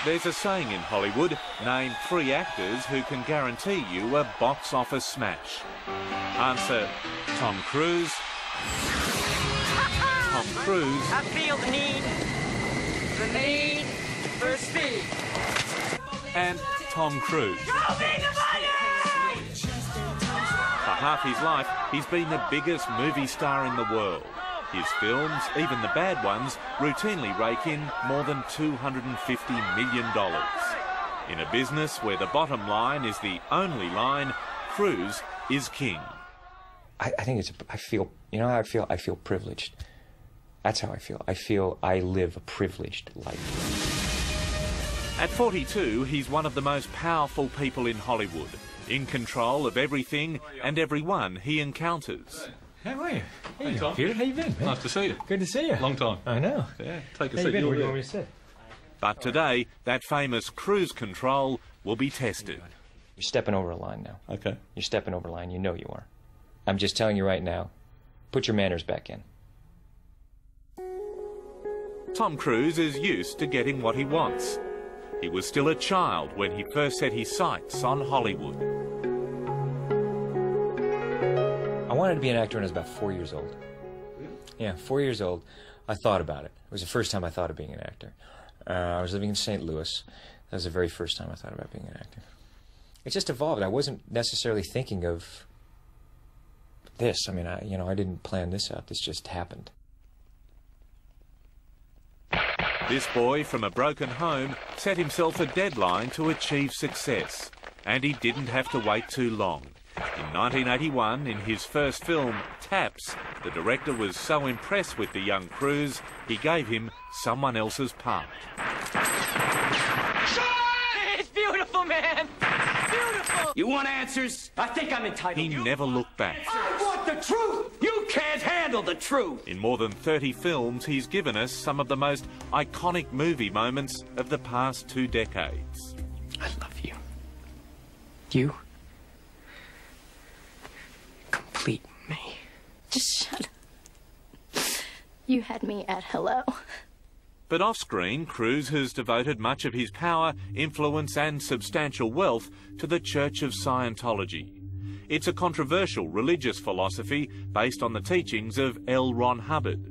There's a saying in Hollywood, name 3 actors who can guarantee you a box office smash. Answer, Tom Cruise. Tom Cruise. I feel the need for speed. And Tom Cruise. Show me the money! For half his life, he's been the biggest movie star in the world. His films, even the bad ones, routinely rake in more than $250 million. In a business where the bottom line is the only line, Cruise is king. I think it's, I feel, you know how I feel? I feel privileged. That's how I feel. I feel I live a privileged life. At 42, he's one of the most powerful people in Hollywood, in control of everything and everyone he encounters. How are you? Hey, Tom. Peter, how you been, man? Nice to see you. Good to see you. Long time. I know. Yeah, take a How seat. you been? Where do you You're want me to sit? But today, that famous cruise control will be tested. You're stepping over a line now. Okay. You're stepping over a line. You know you are. I'm just telling you right now, put your manners back in. Tom Cruise is used to getting what he wants. He was still a child when he first set his sights on Hollywood. I wanted to be an actor when I was about 4 years old. Yeah, 4 years old. I thought about it. It was the first time I thought of being an actor. I was living in St. Louis. That was the very first time I thought about being an actor. It just evolved. I wasn't necessarily thinking of this. I mean, I didn't plan this out. This just happened. This boy from a broken home set himself a deadline to achieve success, and he didn't have to wait too long. In 1981, in his first film, Taps, the director was so impressed with the young Cruise, he gave him someone else's part. It's beautiful, man! Beautiful! You want answers? I think I'm entitled. He never looked back. I want the truth! You can't handle the truth! In more than 30 films, he's given us some of the most iconic movie moments of the past 2 decades. I love you. You complete me. Just shut up. You had me at hello. But off-screen, Cruise has devoted much of his power, influence and substantial wealth to the Church of Scientology. It's a controversial religious philosophy based on the teachings of L. Ron Hubbard.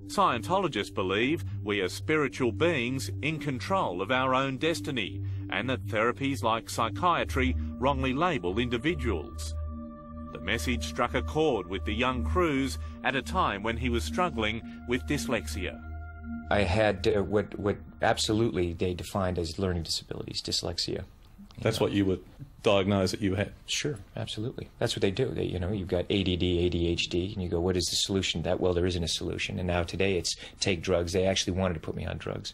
Scientologists believe we are spiritual beings in control of our own destiny, and that therapies like psychiatry wrongly label individuals. The message struck a chord with the young Cruise at a time when he was struggling with dyslexia. I had what absolutely they defined as learning disabilities, dyslexia. That's what you were diagnosed that you had? Sure, absolutely. That's what they do. They, you've got ADD, ADHD, and you go, what is the solution? Well, there isn't a solution. And now today it's take drugs. They actually wanted to put me on drugs.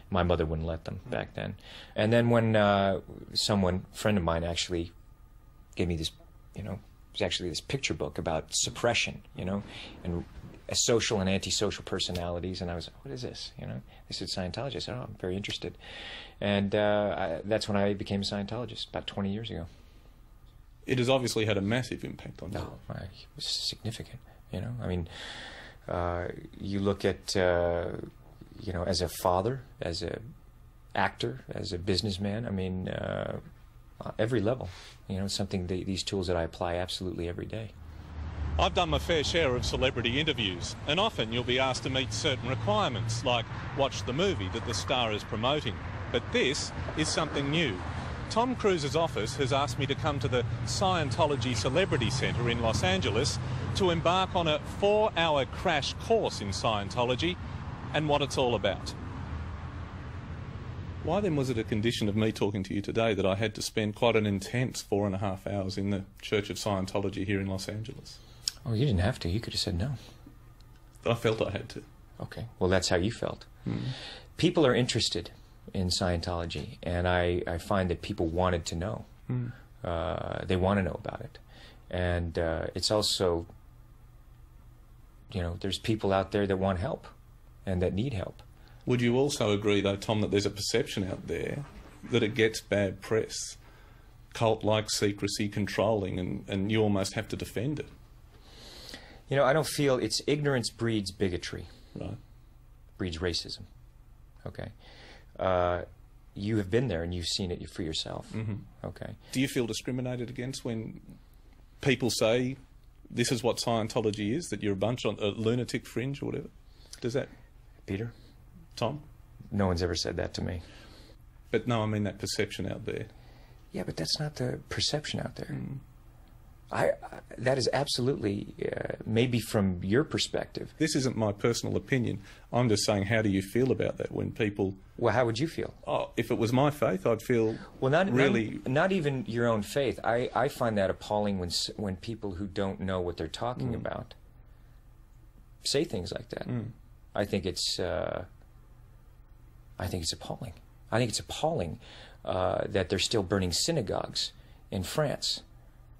My mother wouldn't let them back then. And then when a friend of mine actually gave me this, it was actually this picture book about suppression, and social and antisocial personalities, and I was, what is this? This is Scientology. I said, oh, I'm very interested. And that's when I became a Scientologist, about 20 years ago. It has obviously had a massive impact on you. No, it was significant, I mean, you look at, as a father, as a actor, as a businessman, I mean, every level, something these tools that I apply absolutely every day. I've done my fair share of celebrity interviews, and often you'll be asked to meet certain requirements, like watch the movie that the star is promoting. But this is something new. Tom Cruise's office has asked me to come to the Scientology Celebrity Centre in Los Angeles to embark on a 4-hour crash course in Scientology and what it's all about. Why then was it a condition of me talking to you today that I had to spend quite an intense 4.5 hours in the Church of Scientology here in Los Angeles? Oh, you didn't have to. You could have said no. But I felt I had to. Okay. Well, that's how you felt. People are interested in Scientology, and I find that people wanted to know. They want to know about it. And it's also, there's people out there that want help and that need help. Would you also agree, though, Tom, that there's a perception out there that it gets bad press, cult-like secrecy, controlling, and you almost have to defend it? I don't feel it's ignorance breeds bigotry. Right. Breeds racism. Okay. you have been there and you've seen it for yourself. Mm-hmm. Okay. Do you feel discriminated against when people say this is what Scientology is, that you're a bunch on a lunatic fringe or whatever? Does that... Peter? Tom? No one's ever said that to me. But no, I mean that perception out there. Yeah, but that's not the perception out there. Mm. That is absolutely, maybe from your perspective. This isn't my personal opinion. I'm just saying, how do you feel about that when people... Well, how would you feel? Oh, if it was my faith, I'd feel not even your own faith. I find that appalling when people who don't know what they're talking about say things like that. Mm. I think it's appalling. I think it's appalling that they're still burning synagogues in France.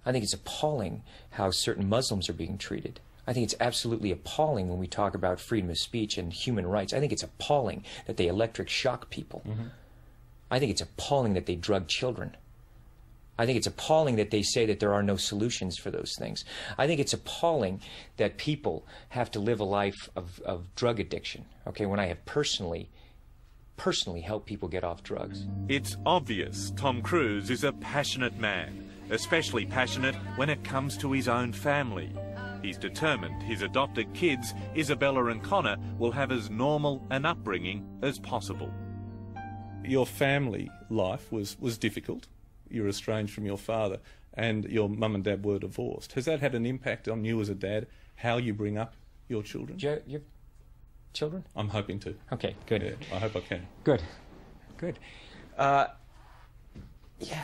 I think it's appalling how certain Muslims are being treated. I think it's absolutely appalling when we talk about freedom of speech and human rights. I think it's appalling that they electric shock people. Mm-hmm. I think it's appalling that they drug children. I think it's appalling that they say that there are no solutions for those things. I think it's appalling that people have to live a life of drug addiction, okay, when I have personally helped people get off drugs. It's obvious Tom Cruise is a passionate man, especially passionate when it comes to his own family. He's determined his adopted kids, Isabella and Connor, will have as normal an upbringing as possible. Your family life was difficult. You're estranged from your father, and your mum and dad were divorced. Has that had an impact on you as a dad, how you bring up your children? Do you have children? I'm hoping to. Okay, good. Yeah, I hope I can. Good. Yeah,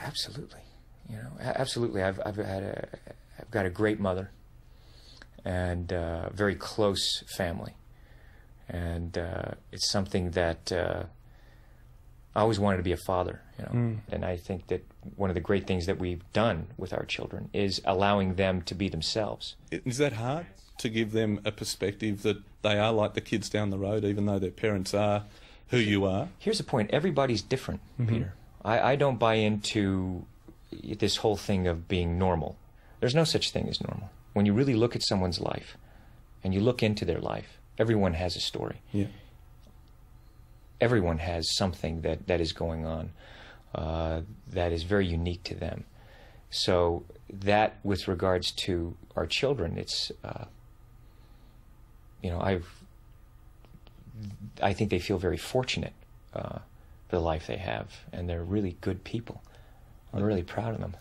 absolutely. You know, absolutely. I've got a great mother and a very close family, and it's something that I always wanted to be a father. You know, and I think that one of the great things that we've done with our children is allowing them to be themselves. Is that hard, to give them a perspective that they are like the kids down the road, even though their parents are who you are? Here's the point. Everybody's different, Peter. I don't buy into this whole thing of being normal. There's no such thing as normal. When you really look at someone's life and you look into their life, everyone has a story. Yeah. Everyone has something that is going on that is very unique to them. So that, with regards to our children, it's, you know, I think they feel very fortunate for the life they have, and they're really good people. I'm really proud of them.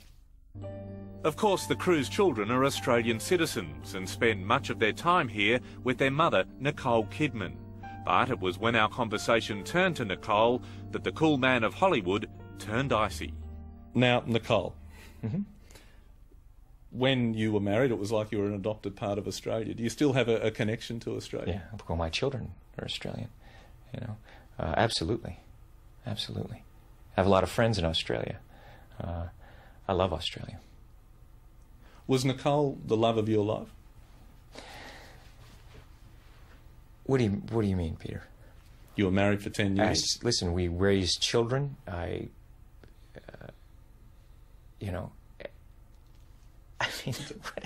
Of course, the Cruise children are Australian citizens and spend much of their time here with their mother, Nicole Kidman. But it was when our conversation turned to Nicole that the cool man of Hollywood turned icy. Now, Nicole, when you were married, it was like you were an adopted part of Australia. Do you still have a connection to Australia? Yeah, well, my children are Australian, you know. Absolutely. Absolutely. I have a lot of friends in Australia. I love Australia. Was Nicole the love of your life? What do you mean, Peter? You were married for 10 years. Listen, we raised children. You know, I mean,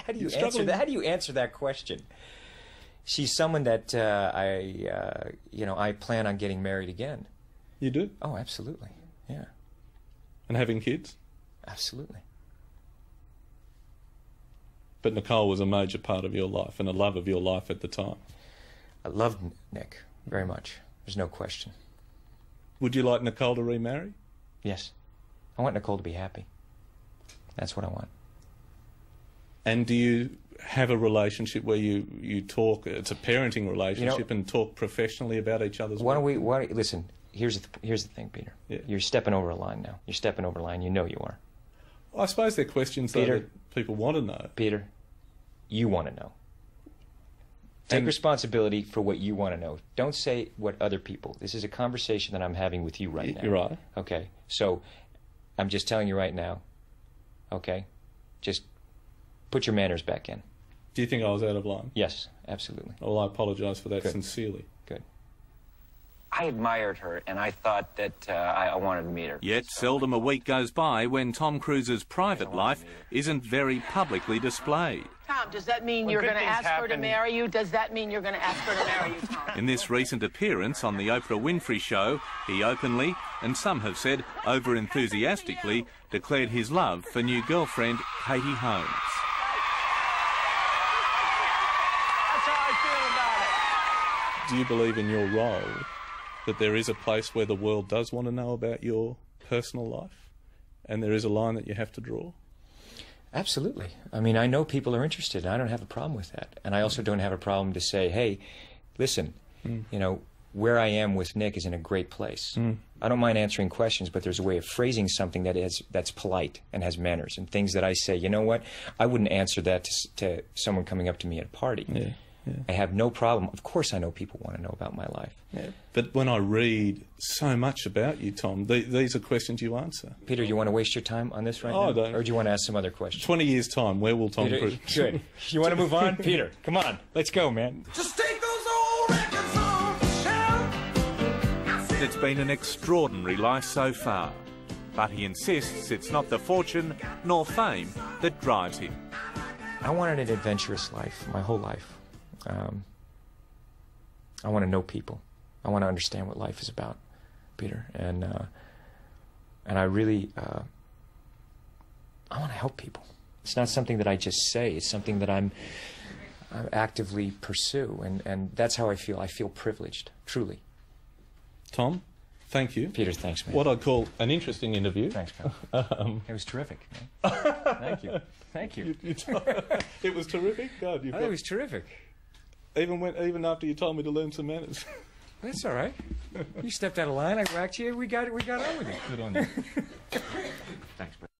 how do you answer that? How do you answer that question? She's someone that you know, I plan on getting married again. You do? Oh, absolutely. Yeah. And having kids? Absolutely. But Nicole was a major part of your life and a love of your life at the time. I loved Nick very much. There's no question. Would you like Nicole to remarry? Yes. I want Nicole to be happy. That's what I want. And do you have a relationship where you talk, it's a parenting relationship, you know, and talk professionally about each other's work? Listen, here's the thing, Peter. Yeah. You're stepping over a line now. You're stepping over a line. You know you are. I suppose they're questions that people want to know. Peter, you want to know. Take responsibility for what you want to know. Don't say what other people. This is a conversation that I'm having with you right now. You're right. Okay, so I'm just telling you right now, okay? Just put your manners back in. Do you think I was out of line? Yes, absolutely. Well, I apologise for that sincerely. Good. I admired her, and I thought that I wanted to meet her. Yet seldom a week goes by when Tom Cruise's private life isn't very publicly displayed. Tom, does that mean you're going to ask her to marry you? Does that mean you're going to ask her to marry you, Tom? In this recent appearance on the Oprah Winfrey Show, he openly, and some have said over-enthusiastically, declared his love for new girlfriend Katie Holmes. That's how I feel about it. Do you believe in your role that there is a place where the world does want to know about your personal life and there is a line that you have to draw? Absolutely. I mean, I know people are interested, and I don't have a problem with that. And I also don't have a problem to say, hey, listen, you know, where I am with Nick is in a great place. I don't mind answering questions, but there's a way of phrasing something that's polite and has manners, and things that I say, you know what, I wouldn't answer that to someone coming up to me at a party. Yeah. I have no problem. Of course I know people want to know about my life. Yeah. But when I read so much about you, Tom, these are questions you answer. Peter, you want to waste your time on this right now? I don't. Or do you want to ask some other questions? 20 years' time, where will Tom Cruise... Good. You want to move on? Peter, come on. Let's go, man. Just take those old records on the shelf. It's been an extraordinary life so far, but he insists it's not the fortune nor fame that drives him. I wanted an adventurous life, my whole life. I want to know people. I want to understand what life is about, Peter, and I really I want to help people. It's not something that I just say. It's something that I actively pursue, and that's how I feel. I feel privileged, truly. Tom, thank you. Peter, thanks, man. What I'd call an interesting interview. Thanks, pal. It was terrific, man. Thank you. Thank you. It was terrific. God, It was terrific. Even after you told me to learn some manners. That's all right. You stepped out of line. I whacked you. We got on with it. Good on you. Thanks, buddy.